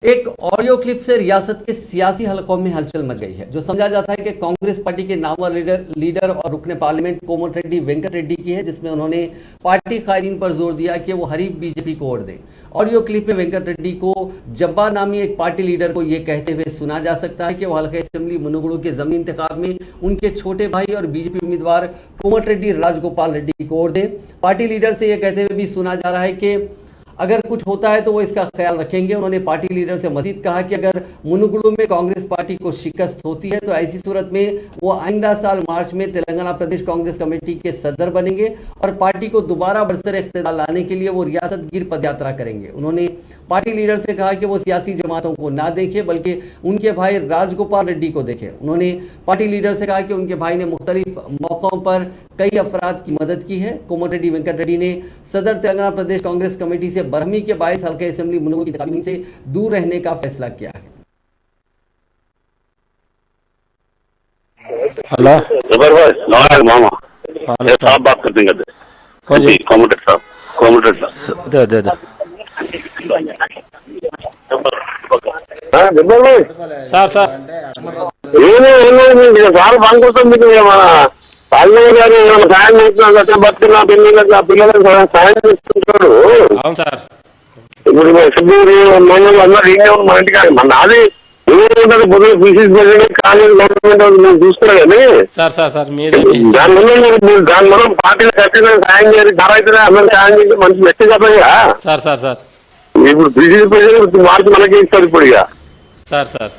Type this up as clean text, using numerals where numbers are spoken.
एक audio clip से रियासत के सियासी हलकों में हलचल मच गई है, जो समझा जाता है कि कांग्रेस पार्टी के नामवर लीडर और रुकने पार्लियामेंट कोमटिरेड्डी वेंकट रेड्डी की है, जिसमें उन्होंने पार्टी कायदीन पर जोर दिया कि वो हरीफ बीजेपी को वोट दें। ऑडियो क्लिप में वेंकट रेड्डी को जब्बा नामी एक पार्टी लीडर को ये कहते हुए सुना जा सकता है कि वो हल्का असेंबली मुनुगुडु के जमीनी इंतखाब में उनके छोटे भाई और बीजेपी उम्मीदवार कोमटिरेड्डी राजगोपाल रेड्डी को वोट दें। पार्टी लीडर से यह कहते हुए भी सुना जा रहा है कि अगर कुछ होता है तो वो इसका ख्याल रखेंगे। उन्होंने पार्टी लीडर से मजीद कहा कि अगर मुनुगुडु में कांग्रेस पार्टी को शिकस्त होती है तो ऐसी सूरत में वो आइंदा साल मार्च में तेलंगाना प्रदेश कांग्रेस कमेटी के सदर बनेंगे और पार्टी को दोबारा बरसर इख्तियार लाने के लिए वो रियासत गिर पदयात्रा करेंगे। उन्होंने पार्टी लीडर से कहा कि वो सियासी जमातों को ना देखे बल्कि उनके भाई राजगोपाल रेड्डी को देखे। उन्होंने पार्टी लीडर से कहा कि उनके भाई ने मुख्तलिफ मौक़ों पर कई अफराद की मदद की है। कोमटिरेड्डी वेंकट रेड्डी ने सदर तेलंगाना प्रदेश कांग्रेस कमेटी से बरहमी के बायस हल्के असेंबली मुनुगुडु की इंतखाबी से दूर रहने का फैसला किया है। हेलो भाई मामा साहब बात करते हैं कॉमेंटेटर साहब दे दे दे సార్ సార్ సార్ పనికొస్తుంది మన పార్లమెంట్ గారు సాయం చేస్తున్నా బతుకున్నా పిల్లలకు సాయం చేస్తుంటాడు। అవును సార్, ఇప్పుడు సుబ్బూరు మంగళ అందరూ ఇంకే మన ఇంటికి మన నాది ఏముంటుంది పొద్దున పీసీసీ ప్రెసిడెంట్ కాలేజ్ గవర్నమెంట్ చూస్తున్నారు కానీ సార్ సార్ సార్ మీరే దాని మనం పార్టీలో ఖచ్చితంగా సాయం చేయాలి। ధర అయితే అందరూ సాయం చేసి మంచి వ్యక్తి చెప్పగా సార్ సార్ సార్ ఇప్పుడు పీసీసీ ప్రెసిడెంట్ మార్చి మనకి ఇస్తారు ఇప్పుడు ఇక సార్ సార్ సార్